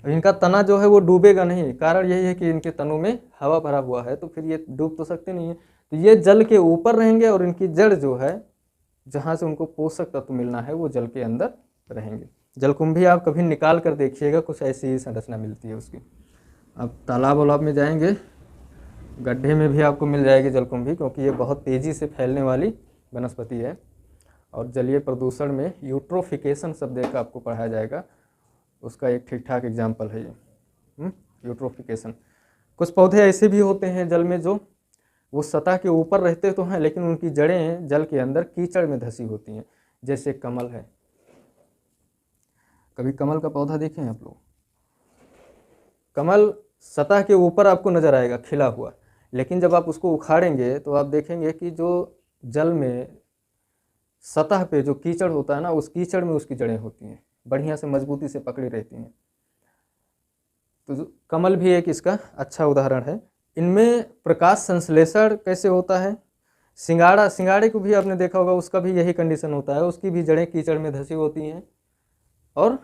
इनका तना जो है वो डूबेगा नहीं। कारण यही है कि इनके तनों में हवा भरा हुआ है, तो फिर ये डूब तो सकते नहीं है। तो ये जल के ऊपर रहेंगे और इनकी जड़ जो है, जहाँ से उनको पोषक तत्व मिलना है, वो जल के अंदर रहेंगे। जलकुंभी आप कभी निकाल कर देखिएगा, कुछ ऐसी ही संरचना मिलती है उसकी। अब तालाब वालाब में जाएंगे, गड्ढे में भी आपको मिल जाएगी जलकुंभी, क्योंकि ये बहुत तेज़ी से फैलने वाली वनस्पति है। और जलीय प्रदूषण में यूट्रोफिकेशन शब्द एक आपको पढ़ाया जाएगा, उसका एक ठीक ठाक एग्जाम्पल है ये यूट्रोफिकेशन। कुछ पौधे ऐसे भी होते हैं जल में जो वो सतह के ऊपर रहते तो हैं, लेकिन उनकी जड़ें जल के अंदर कीचड़ में धसी होती हैं, जैसे कमल है। कभी कमल का पौधा देखे हैं आप लोग? कमल सतह के ऊपर आपको नजर आएगा खिला हुआ, लेकिन जब आप उसको उखाड़ेंगे तो आप देखेंगे कि जो जल में सतह पे जो कीचड़ होता है ना, उस कीचड़ में उसकी जड़ें होती हैं, बढ़िया से मजबूती से पकड़ी रहती हैं। तो कमल भी एक इसका अच्छा उदाहरण है। इनमें प्रकाश संश्लेषण कैसे होता है? सिंगाड़े को भी आपने देखा होगा, उसका भी यही कंडीशन होता है, उसकी भी जड़ें कीचड़ में धसी होती हैं और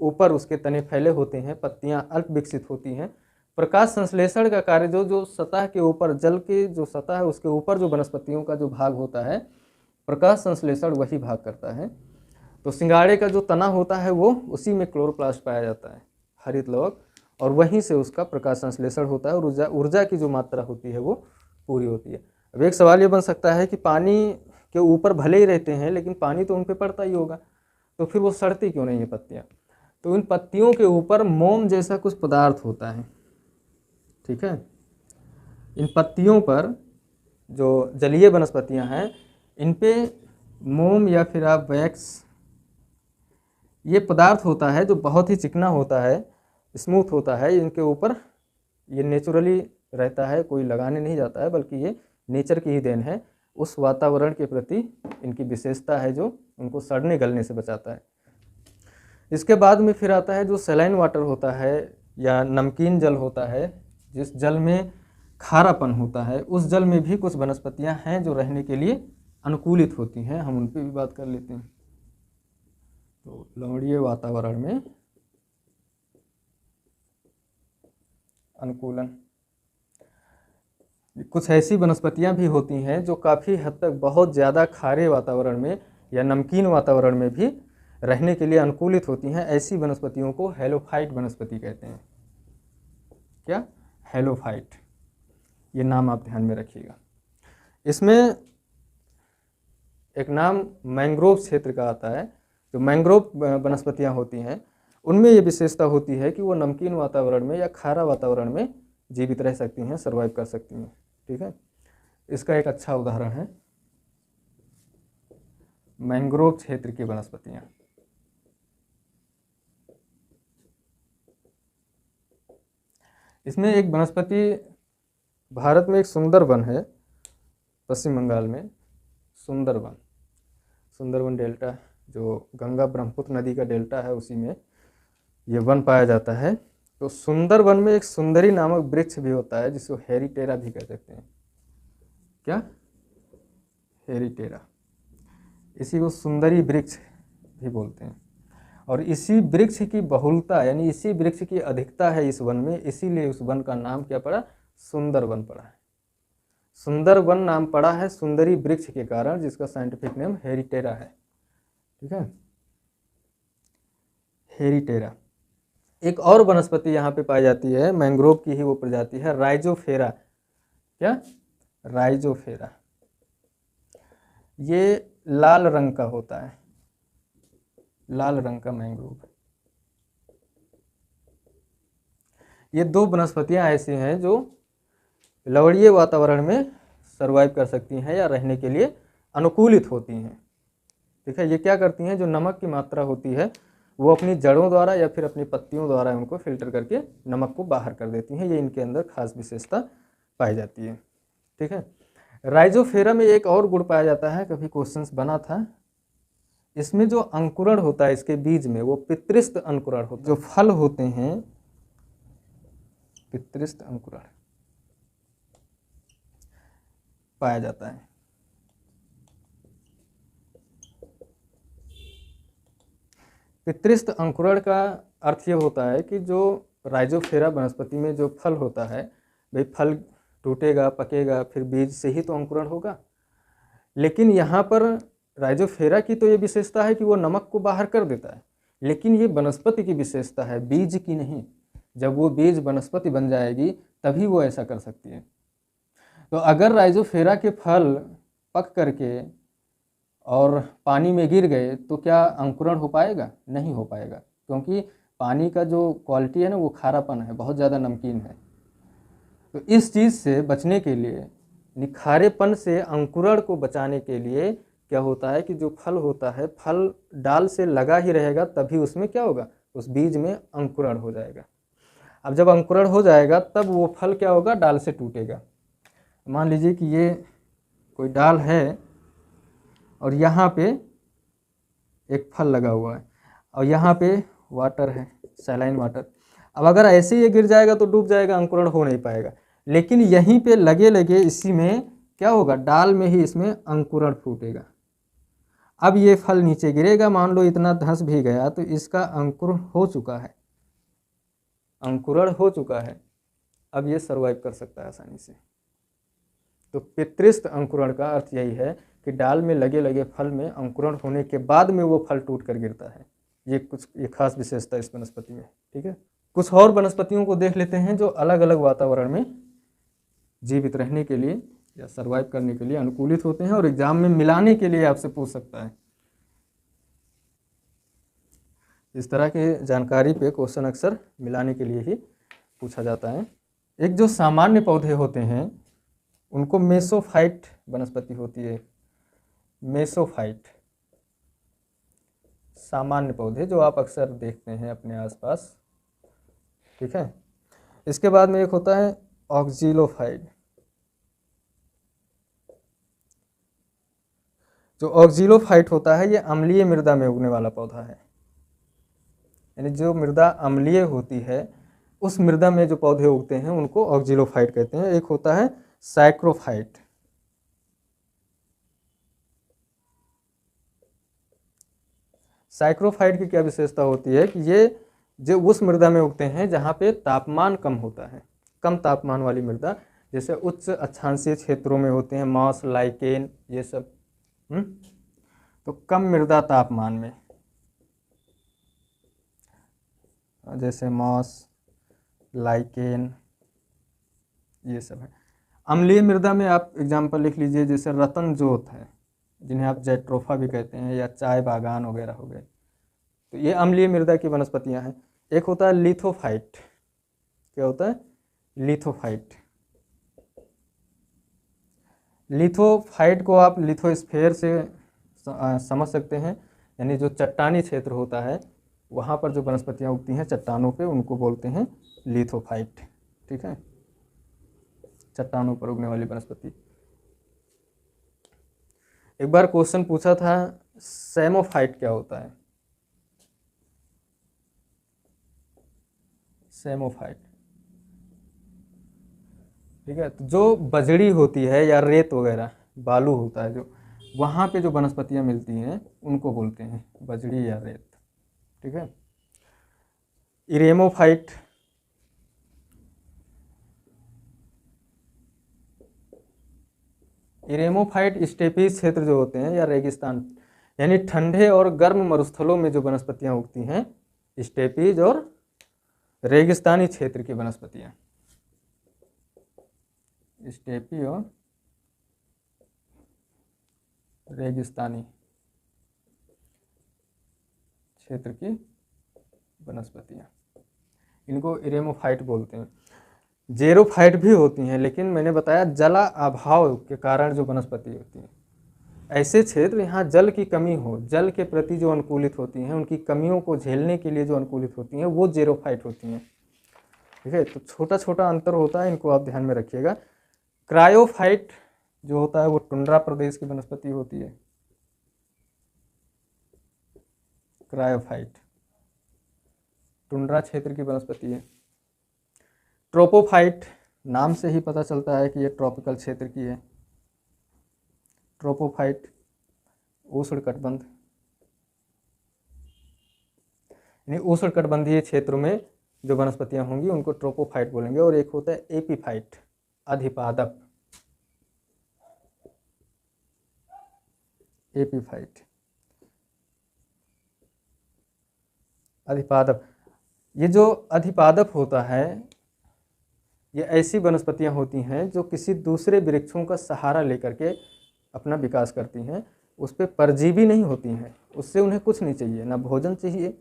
ऊपर उसके तने फैले होते हैं, पत्तियां अल्प विकसित होती हैं। प्रकाश संश्लेषण का कार्य जो सतह के ऊपर, जल के जो सतह है उसके ऊपर जो वनस्पतियों का जो भाग होता है, प्रकाश संश्लेषण वही भाग करता है। तो सिंगाड़े का जो तना होता है वो उसी में क्लोरोप्लास्ट पाया जाता है, हरित लवक, और वहीं से उसका प्रकाश संश्लेषण होता है और ऊर्जा की जो मात्रा होती है वो पूरी होती है। अब एक सवाल ये बन सकता है कि पानी के ऊपर भले ही रहते हैं, लेकिन पानी तो उन पर पड़ता ही होगा, तो फिर वो सड़ती क्यों नहीं है पत्तियाँ? तो इन पत्तियों के ऊपर मोम जैसा कुछ पदार्थ होता है, ठीक है। इन पत्तियों पर जो जलीय वनस्पतियां हैं, इन पे मोम या फिर आप वैक्स, ये पदार्थ होता है जो बहुत ही चिकना होता है, स्मूथ होता है। इनके ऊपर ये नेचुरली रहता है, कोई लगाने नहीं जाता है, बल्कि ये नेचर की ही देन है। उस वातावरण के प्रति इनकी विशेषता है जो उनको सड़ने गलने से बचाता है। इसके बाद में फिर आता है जो सैलाइन वाटर होता है या नमकीन जल होता है, जिस जल में खारापन होता है, उस जल में भी कुछ वनस्पतियां हैं जो रहने के लिए अनुकूलित होती हैं। हम उन पर भी बात कर लेते हैं। तो लवणीय वातावरण में अनुकूलन, कुछ ऐसी वनस्पतियां भी होती हैं जो काफ़ी हद तक बहुत ज़्यादा खारे वातावरण में या नमकीन वातावरण में भी रहने के लिए अनुकूलित होती हैं। ऐसी वनस्पतियों को हेलोफाइट वनस्पति कहते हैं। क्या? हेलोफाइट, ये नाम आप ध्यान में रखिएगा। इसमें एक नाम मैंग्रोव क्षेत्र का आता है। जो मैंग्रोव वनस्पतियां होती हैं उनमें ये विशेषता होती है कि वो नमकीन वातावरण में या खारा वातावरण में जीवित रह सकती हैं, सर्वाइव कर सकती हैं, ठीक है। इसका एक अच्छा उदाहरण है मैंग्रोव क्षेत्र की वनस्पतियां। इसमें एक वनस्पति भारत में एक सुंदरवन है, पश्चिम बंगाल में सुंदरवन डेल्टा, जो गंगा ब्रह्मपुत्र नदी का डेल्टा है, उसी में ये वन पाया जाता है। तो सुंदरवन में एक सुंदरी नामक वृक्ष भी होता है, जिसको हेरिटेरा भी कह सकते हैं। क्या? हेरिटेरा, इसी को सुंदरी वृक्ष भी बोलते हैं। और इसी वृक्ष की बहुलता, यानी इसी वृक्ष की अधिकता है इस वन में, इसीलिए उस वन का नाम क्या पड़ा? सुंदरवन पड़ा है। सुंदरवन नाम पड़ा है सुंदरी वृक्ष के कारण, जिसका साइंटिफिक नेम हेरिटेरा है, ठीक है। हेरिटेरा। एक और वनस्पति यहाँ पे पाई जाती है, मैंग्रोव की ही वो प्रजाति है, राइजोफेरा। क्या? राइजोफेरा। ये लाल रंग का होता है, लाल रंग का मैंग्रोव। ये दो वनस्पतियां ऐसी हैं जो लवणीय वातावरण में सर्वाइव कर सकती हैं या रहने के लिए अनुकूलित होती हैं, ठीक है। ये क्या करती हैं? जो नमक की मात्रा होती है वो अपनी जड़ों द्वारा या फिर अपनी पत्तियों द्वारा उनको फिल्टर करके नमक को बाहर कर देती हैं। ये इनके अंदर खास विशेषता पाई जाती है, ठीक है। राइजोफेरा में एक और गुण पाया जाता है, कभी क्वेश्चंस बना था। इसमें जो अंकुरण होता है इसके बीज में, वो पितृस्थ अंकुरण होता है। जो फल होते हैं पितृस्थ अंकुरण पाया जाता है। पितृस्थ अंकुरण का अर्थ ये होता है कि जो राइजोफेरा वनस्पति में जो फल होता है, भाई फल टूटेगा, पकेगा, फिर बीज से ही तो अंकुरण होगा। लेकिन यहाँ पर राइजोफेरा की तो ये विशेषता है कि वो नमक को बाहर कर देता है, लेकिन ये वनस्पति की विशेषता है, बीज की नहीं। जब वो बीज वनस्पति बन जाएगी तभी वो ऐसा कर सकती है। तो अगर राइजोफेरा के फल पक करके और पानी में गिर गए तो क्या अंकुरण हो पाएगा? नहीं हो पाएगा, क्योंकि पानी का जो क्वालिटी है ना वो खारापन है, बहुत ज़्यादा नमकीन है। तो इस चीज़ से बचने के लिए, निखारेपन से अंकुरण को बचाने के लिए क्या होता है कि जो फल होता है, फल डाल से लगा ही रहेगा, तभी उसमें क्या होगा, उस बीज में अंकुरण हो जाएगा। अब जब अंकुरण हो जाएगा तब वो फल क्या होगा, डाल से टूटेगा। मान लीजिए कि ये कोई डाल है और यहाँ पे एक फल लगा हुआ है और यहाँ पे वाटर है, सैलाइन वाटर। अब अगर ऐसे ही ये गिर जाएगा तो डूब जाएगा, अंकुरण हो नहीं पाएगा। लेकिन यहीं पे लगे लगे इसी में क्या होगा, डाल में ही इसमें अंकुरण फूटेगा। अब ये फल नीचे गिरेगा, मान लो इतना धंस भी गया तो इसका अंकुरण हो चुका है, अंकुरण हो चुका है। अब ये सर्वाइव कर सकता है आसानी से। तो पितृस्थ अंकुरण का अर्थ यही है कि डाल में लगे लगे फल में अंकुरण होने के बाद में वो फल टूट कर गिरता है। ये खास विशेषता इस वनस्पति में। ठीक है, कुछ और वनस्पतियों को देख लेते हैं जो अलग अलग वातावरण में जीवित रहने के लिए या सर्वाइव करने के लिए अनुकूलित होते हैं और एग्जाम में मिलाने के लिए आपसे पूछ सकता है। इस तरह के जानकारी पे क्वेश्चन अक्सर मिलाने के लिए ही पूछा जाता है। एक जो सामान्य पौधे होते हैं उनको मेसोफाइट वनस्पति होती है। मेसोफाइट सामान्य पौधे जो आप अक्सर देखते हैं अपने आसपास। ठीक है, इसके बाद में एक होता है ऑक्जिलोफाइट। जो ऑक्जिलोफाइट होता है ये अम्लीय मृदा में उगने वाला पौधा है, यानी जो मृदा अम्लीय होती है उस मृदा में जो पौधे उगते हैं उनको ऑक्जिलोफाइट कहते हैं। एक होता है साइक्रोफाइट। साइक्रोफाइट की क्या विशेषता होती है कि ये जो उस मृदा में उगते हैं जहाँ पे तापमान कम होता है, कम तापमान वाली मृदा, जैसे उच्च अक्षांशीय क्षेत्रों में होते हैं मॉस, लाइकेन, ये सब। तो कम मृदा तापमान में जैसे मॉस, लाइकेन, ये सब है। अम्लीय मृदा में आप एग्जाम्पल लिख लीजिए, जैसे रतन जोत है, जिन्हें आप जैट्रोफा भी कहते हैं, या चाय बागान वगैरह हो गए। तो ये अम्लीय मृदा की वनस्पतियां हैं। एक होता है लिथोफाइट। क्या होता है? लिथोफाइट। लिथोफाइट को आप लिथोस्फीयर से समझ सकते हैं, यानी जो चट्टानी क्षेत्र होता है वहाँ पर जो वनस्पतियाँ उगती हैं चट्टानों पे, उनको बोलते हैं लिथोफाइट। ठीक है, चट्टानों पर उगने वाली वनस्पति। एक बार क्वेश्चन पूछा था सेमोफाइट क्या होता है? सेमोफाइट। ठीक है, तो जो बजड़ी होती है या रेत वगैरह, बालू होता है जो, वहाँ पे जो वनस्पतियाँ मिलती हैं उनको बोलते हैं बजड़ी या रेत। ठीक है, इरेमोफाइट। इरेमोफाइट स्टेपी क्षेत्र जो होते हैं या रेगिस्तान, यानी ठंडे और गर्म मरुस्थलों में जो वनस्पतियाँ उगती हैं, स्टेपीज और रेगिस्तानी क्षेत्र की वनस्पतियाँ, स्टेपी और रेगिस्तानी क्षेत्र की वनस्पतियाँ, इनको इरेमोफाइट बोलते हैं। जेरोफाइट भी होती हैं, लेकिन मैंने बताया जला अभाव के कारण जो वनस्पति होती है, ऐसे क्षेत्र यहाँ जल की कमी हो, जल के प्रति जो अनुकूलित होती हैं, उनकी कमियों को झेलने के लिए जो अनुकूलित होती हैं वो जेरोफाइट होती हैं। ठीक है, तो छोटा छोटा अंतर होता है, इनको आप ध्यान में रखिएगा। क्रायोफाइट जो होता है वो टुंड्रा प्रदेश की वनस्पति होती है। क्रायोफाइट टुंड्रा क्षेत्र की वनस्पति है। ट्रोपोफाइट, नाम से ही पता चलता है कि ये ट्रॉपिकल क्षेत्र की है। ट्रोपोफाइट उष्णकटिबंध, यानी उष्णकटिबंधीय क्षेत्रों में जो वनस्पतियां होंगी उनको ट्रोपोफाइट बोलेंगे। और एक होता है एपीफाइट, अधिपादप, एपीफाइट, अधिपादप। ये जो अधिपादप होता है, ये ऐसी वनस्पतियां होती हैं जो किसी दूसरे वृक्षों का सहारा लेकर के अपना विकास करती हैं। उस पर परजीवी नहीं होती हैं, उससे उन्हें कुछ नहीं चाहिए, ना भोजन चाहिए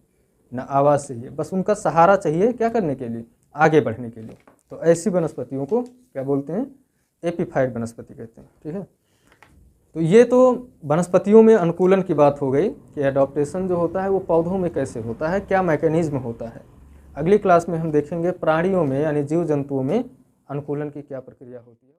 ना आवास चाहिए, बस उनका सहारा चाहिए क्या करने के लिए, आगे बढ़ने के लिए। तो ऐसी वनस्पतियों को क्या बोलते हैं, एपीफाइट वनस्पति कहते हैं। ठीक है, तो ये तो वनस्पतियों में अनुकूलन की बात हो गई कि एडॉप्टेशन जो होता है वो पौधों में कैसे होता है, क्या मैकेनिज्म होता है। अगली क्लास में हम देखेंगे प्राणियों में यानी जीव जंतुओं में अनुकूलन की क्या प्रक्रिया होती है।